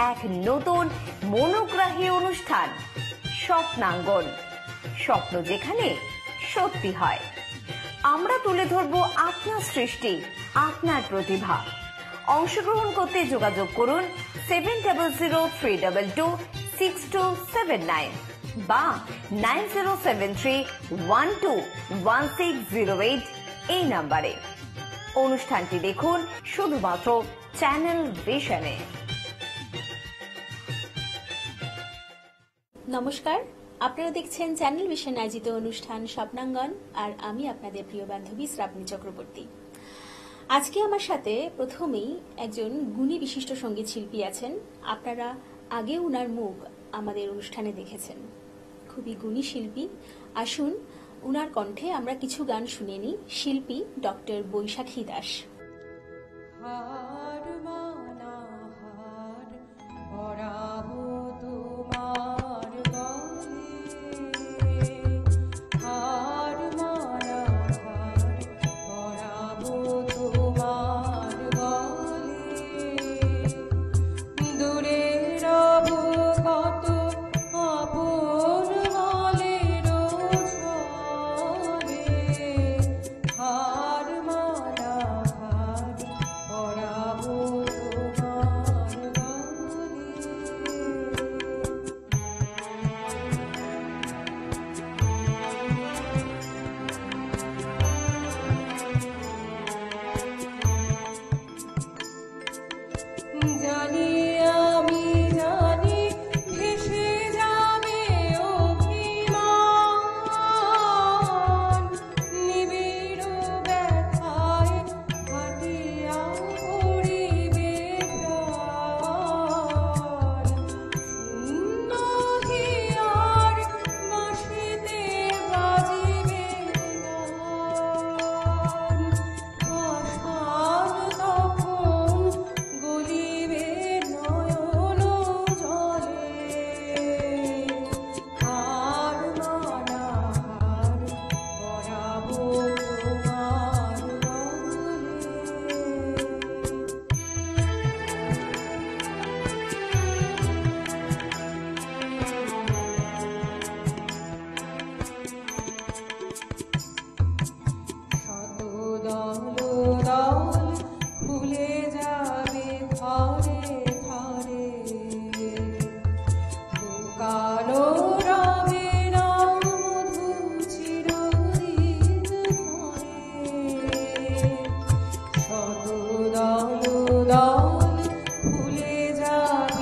এক নতুন মনোগ্রাহী অনুষ্ঠান স্বপ্নাঙ্গন। স্বপ্ন যেখানে সত্যি হয়। আমরা তুলে ধরব আপনার সৃষ্টি, আপনার প্রতিভা। অংশগ্রহণ করতে যোগাযোগ করুন 7003226279 বা 9073121608 এই নাম্বারে। অনুষ্ঠানটি দেখুন শুধুমাত্র চ্যানেল ভিশনে। নমস্কার, আপনারা দেখছেন চ্যানেল ভিশন আয়োজিত অনুষ্ঠান স্বপ্নাঙ্গন, আর আমি আপনাদের প্রিয় বান্ধবী শ্রাবণী চক্রবর্তী। আজকে আমার সাথে প্রথমেই একজন গুণী বিশিষ্ট সঙ্গীত শিল্পী আছেন। আপনারা আগে উনার মুখ আমাদের অনুষ্ঠানে দেখেছেন। খুবই গুণী শিল্পী। আসুন উনার কণ্ঠে আমরা কিছু গান শুনে নিই। শিল্পী ডক্টর বৈশাখী দাস। হার মানা হার পরাবো তোমার গলে, হার মানা হার পরাবো তোমার গলে, দূরে রব কত আপন গলের ছলে, হার মানা হার পরাবো তোমার গলে। জানি আমি জানি ভেসে যাবে অভিমান, নিবিড় ব্যথায় ফাটিয়া পড়িবে প্রাণ, শূন্য হিয়ার বাঁশিতে বাজিবে গান, আশার তখন গলিবে নয়ন জলে, হার মানা হার পরাবো তোমার গলে। শত দল দল খুলে যাবে ধরে ধরে, কালো রবে মধু চিরদিন ধরে, শত দল দল খুলে যাবে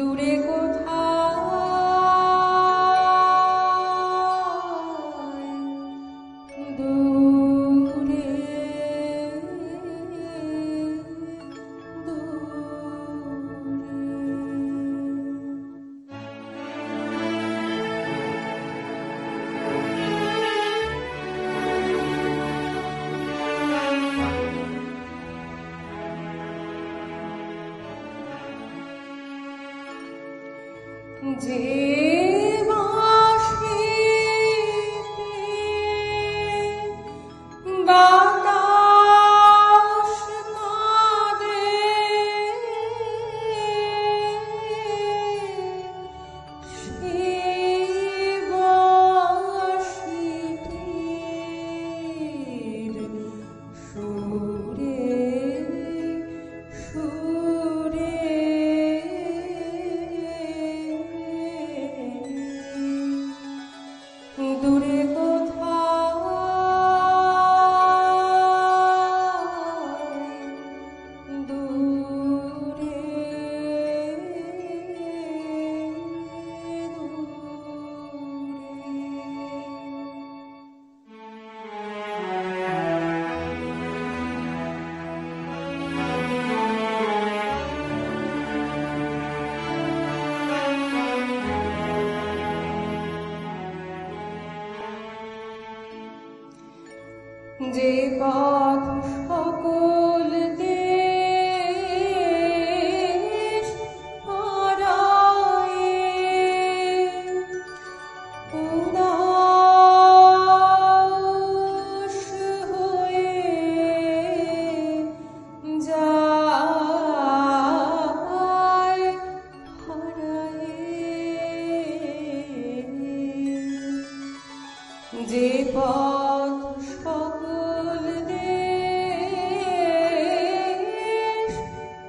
দূরে কোথায় দূরে যে বাঁশিতে বাতাস কাঁদে সেই বাঁশিটির সুরে সুরে দূরে কোথায় দূরে যে পথ সকল দেশ পারায় উদাস হয়ে যায় হারায় যে পথ সকল দেশ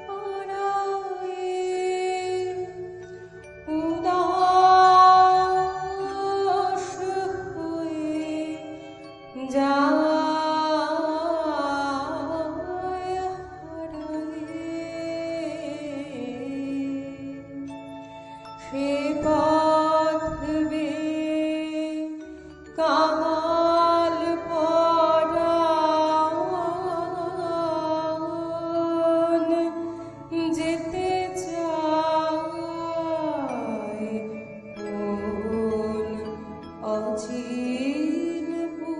পারায় উদাস হয়ে যায় হারায় সে পথ বেয়ে কাঙাল পরাণ যেতে চায় কোন অচিনপুরে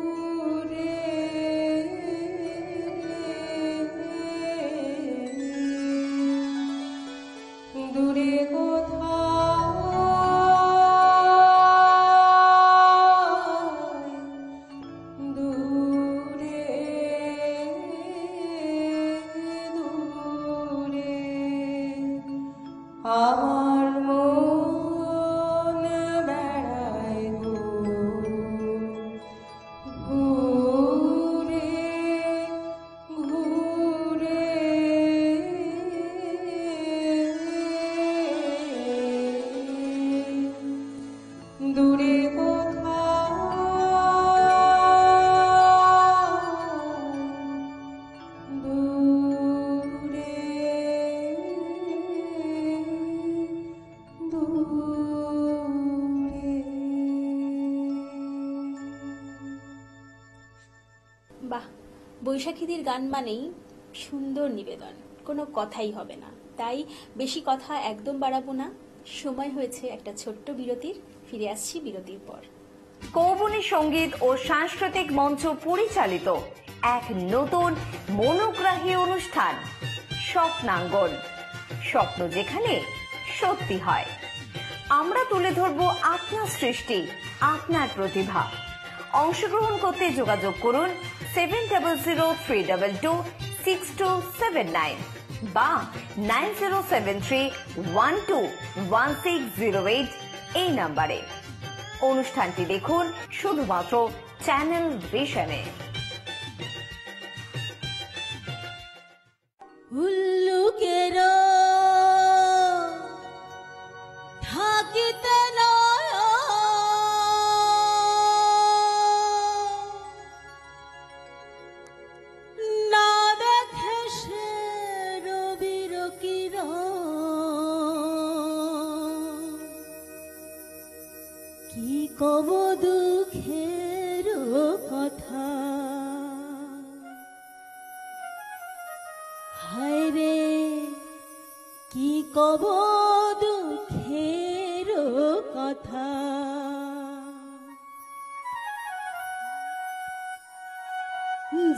দূরে কোথায় দূরে দূরে আমার মন বেড়ায় গো ঘুরে ঘুরে দূরে কোথায় দূরে বাহ, বৈশাখীদের গান মানেই সুন্দর নিবেদন, কোনো কথাই হবে না। তাই বেশি কথা একদম বাড়াবো না, সময় হয়েছে একটা ছোট্ট বিরতির। ফিরে আসছি বিরতির পর। কৌবনী সঙ্গীত ও সাংস্কৃতিক মঞ্চ পরিচালিত এক নতুন মনোগ্রাহী অনুষ্ঠান স্বপ্নাঙ্গন, স্বপ্ন যেখানে সত্যি হয়। আমরা তুলে ধরব আপনার সৃষ্টি, আপনার প্রতিভা। অংশগ্রহণ করতে যোগাযোগ করুন 7003226279 বা 9073121608 এই নাম্বারে। অনুষ্ঠানটি দেখুন শুধুমাত্র চ্যানেল ভিশনে। উল্লুকেরা থাকিতে নয় না দেখে সে রবির কিরণ কব দুঃখের কথা, হায় রে কি কব দুঃখের কথা।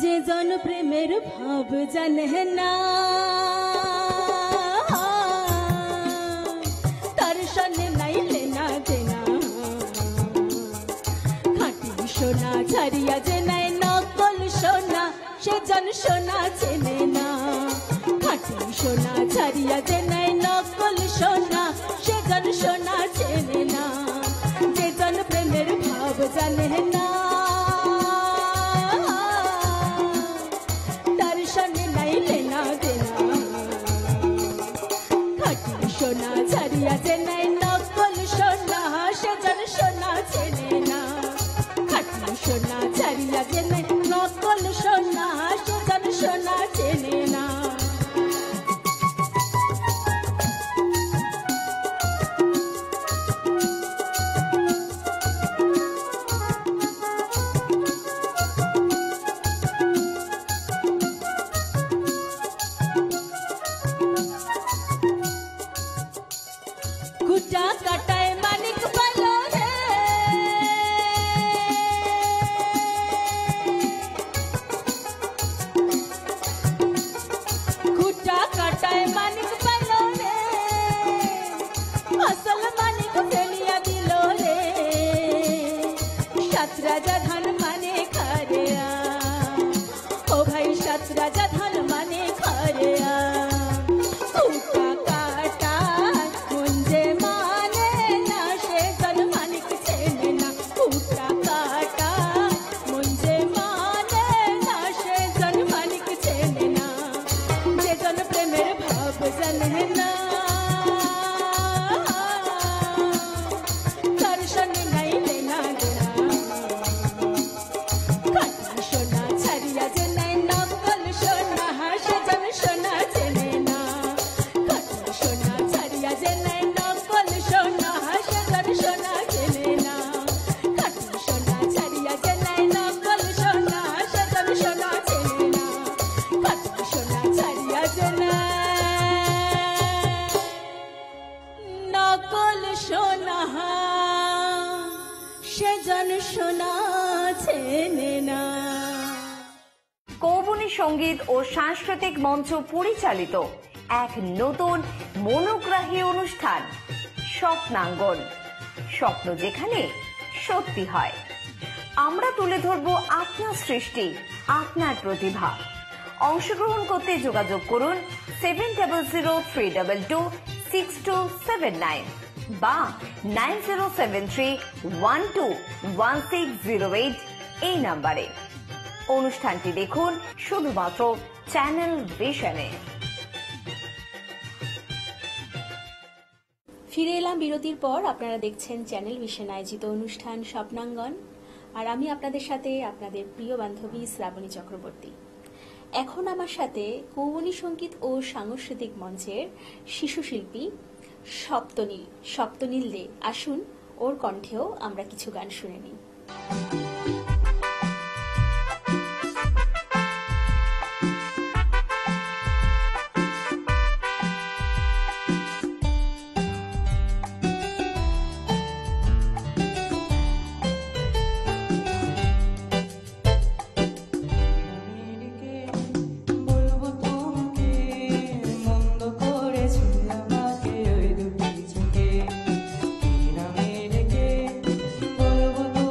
যে জন প্রেমের ভাব জানে না, তার সনে নাইলে না দেনা। খাঁটি সোনা ছাড়িয়া যে নাই নকল সোনা, সে জন সোনা চেনে না। খাঁটি সোনা ছাড়িয়া যে নাই নকল সোনা, সে জন সোনা চেনে না। যে জন প্রেমের ভাব জানে না, তার সনে নাইলে না দেনা। খাঁটি সোনা ছাড়িয়া যে নাই নকল সোনা, সে জন সোনা চেনে না। খাঁটি সোনা ছাড়িয়া যে নাই নকল সোনা, সে জন সোনা চেনে না। কুটা কাটায় মানিক পালো রে, কুটা কাটায় মানিক পালো রে, আসল মানিক ফেলিয়া দিল রে। সাত রাজা ধান মানে খারেয়া, ও ভাই সাত রাজা ধান মানে খারেয়া। নকল সোনা সে জন সোনা চেনে না। কৌবনী সঙ্গীত ও সাংস্কৃতিক মঞ্চ পরিচালিত এক নতুন মনোগ্রাহী অনুষ্ঠান স্বপ্নাঙ্গন। স্বপ্ন যেখানে সত্যি হয়। আমরা তুলে ধরব আপনার সৃষ্টি, আপনার প্রতিভা। অংশগ্রহণ করতে যোগাযোগ করুন 7003226279 বা 9073121608 এই নাম্বারে। অনুষ্ঠানটি দেখুন শুধুমাত্র চ্যানেল ভিশনে। ফিরে এলাম বিরতির পর। আপনারা দেখছেন চ্যানেল ভিশন আয়োজিত অনুষ্ঠান স্বপ্নাঙ্গন, আর আমি আপনাদের সাথে আপনাদের প্রিয় বান্ধবী শ্রাবণী চক্রবর্তী। এখন আমার সাথে কৌবনী সঙ্গীত ও সাংস্কৃতিক মঞ্চের শিশু শিল্পী সপ্তনীল দে। আসুন ওর কণ্ঠেও আমরা কিছু গান শুনে নিই। বলবো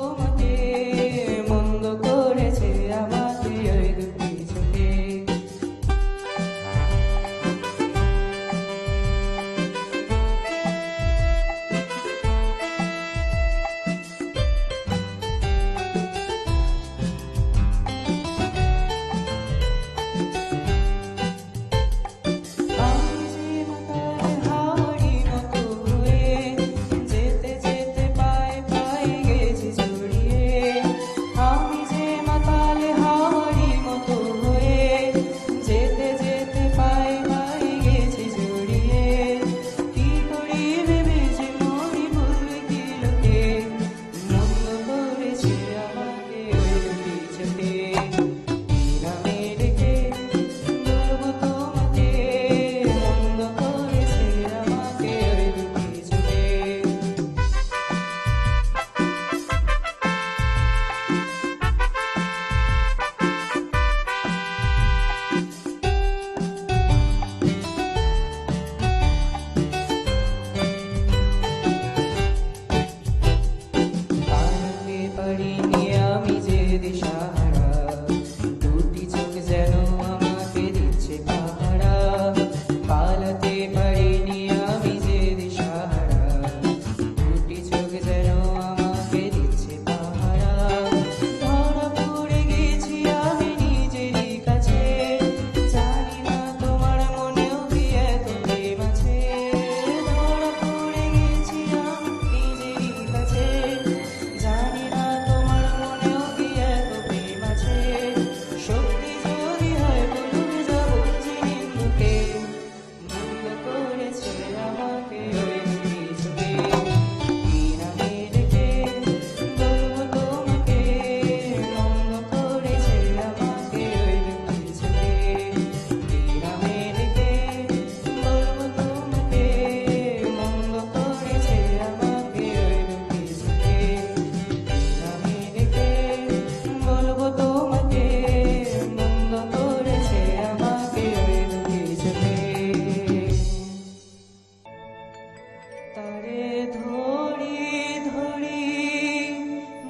তারে ধরি ধরি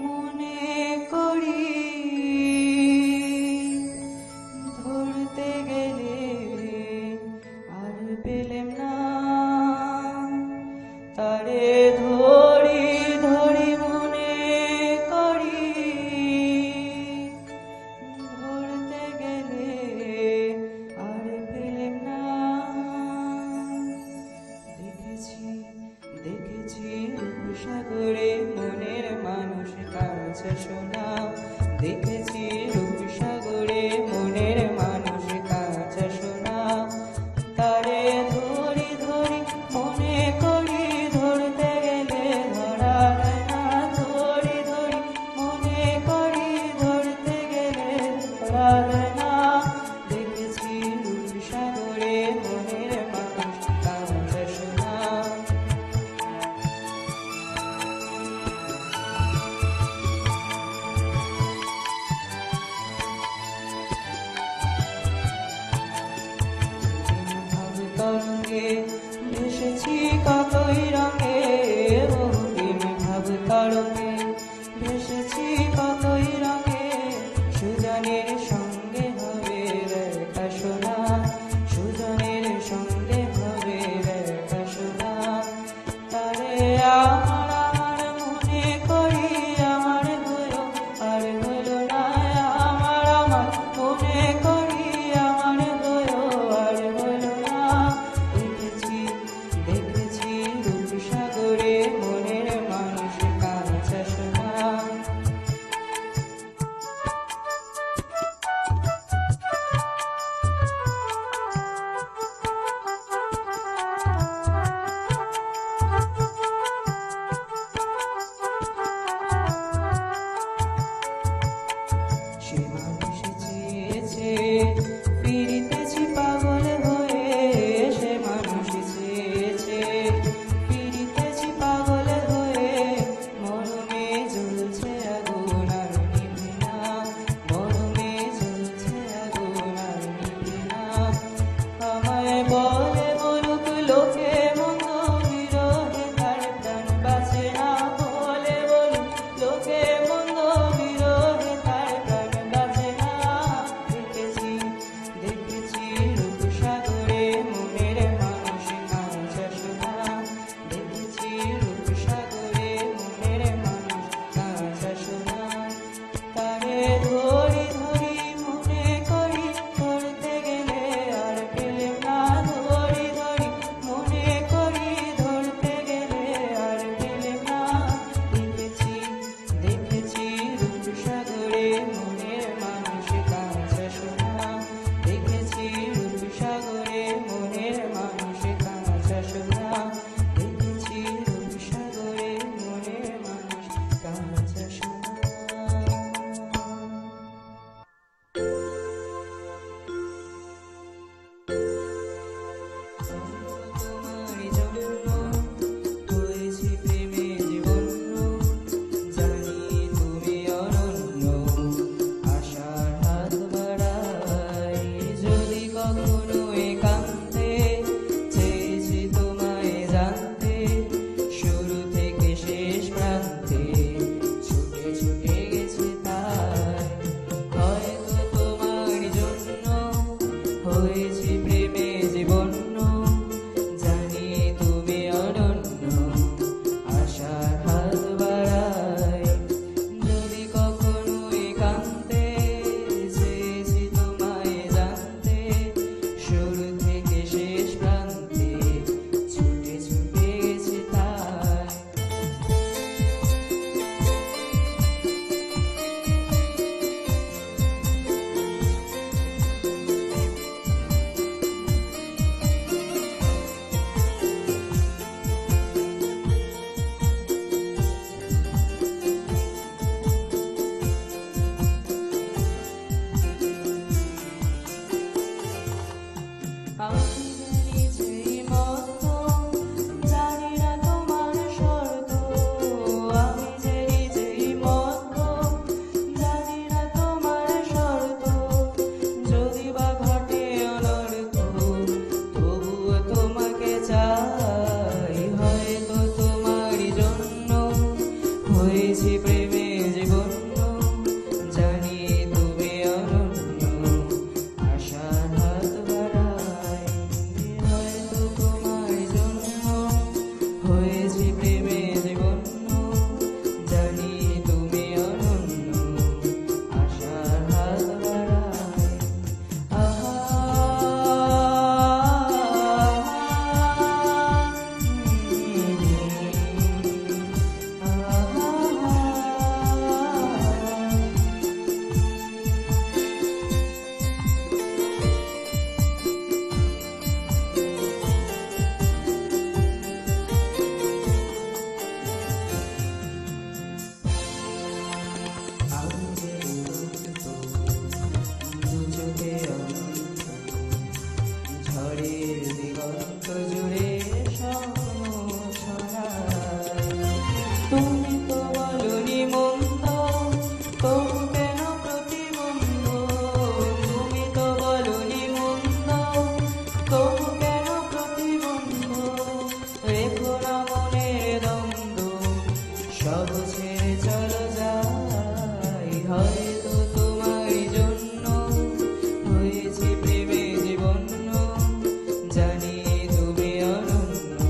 মনে করি, ধরতে গেলে আর পেলেম না। তারে ধরি ধরি মনে করি, ধরতে গেলে আর পেলেম না। দেখেছি দেখেছি রূপসাগরে মনের মানুষ কাছে শোনা, দেখেছি রূপসাগরে মনের মানুষ কাছে শোনা। তারে ধরি ধরি মনে করি, ধরতে গেলে ধরা দেয় না। ধরি ধরি মনে করি, ধরতে গেলে ধরা দেয় না। দেখেছি রূপসাগরে মনের মানুষ কাছে শোনা। তুমি তো বলনি মন্দ, তবু কেন প্রতিবন্ধ? তুমি তো বলনি মন্দ, তবু কেন প্রতিবন্ধ? রেখো না মনের দ্বন্দ্ব, সব ছেড়ে চলো যাই। হয়তো তোমার জন্য হয়েছে প্রেমে জীবন্য, জানি তুমি অনন্য,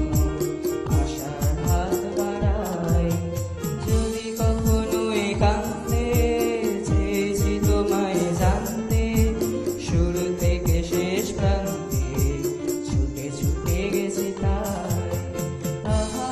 আশার হাত বাড়াই। যদি কখনো একান্তে চেয়েছি তোমায় জানতে, শুরু থেকে শেষ প্রান্তে ছুটে ছুটে গেছি তাই। আহা,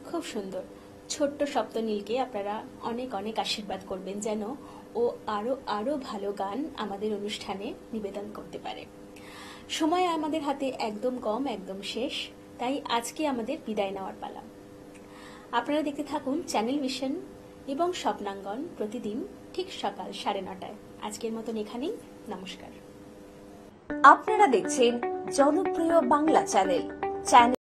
খুব সুন্দর। ছোট্ট সপ্তনীলকে আপনারা অনেক অনেক আশীর্বাদ করবেন যেন ও আরো আরো ভালো গান আমাদের অনুষ্ঠানে নিবেদন করতে পারে। সময় আমাদের হাতে একদম কম, একদম শেষ, তাই আজকে আমাদের বিদায় নেওয়ার পালা। আপনারা দেখতে থাকুন চ্যানেল ভিশন এবং স্বপ্নাঙ্গন প্রতিদিন ঠিক সকাল 9:30টায়। আজকের মতন এখানেই, নমস্কার। আপনারা দেখছেন জনপ্রিয় বাংলা চ্যানেল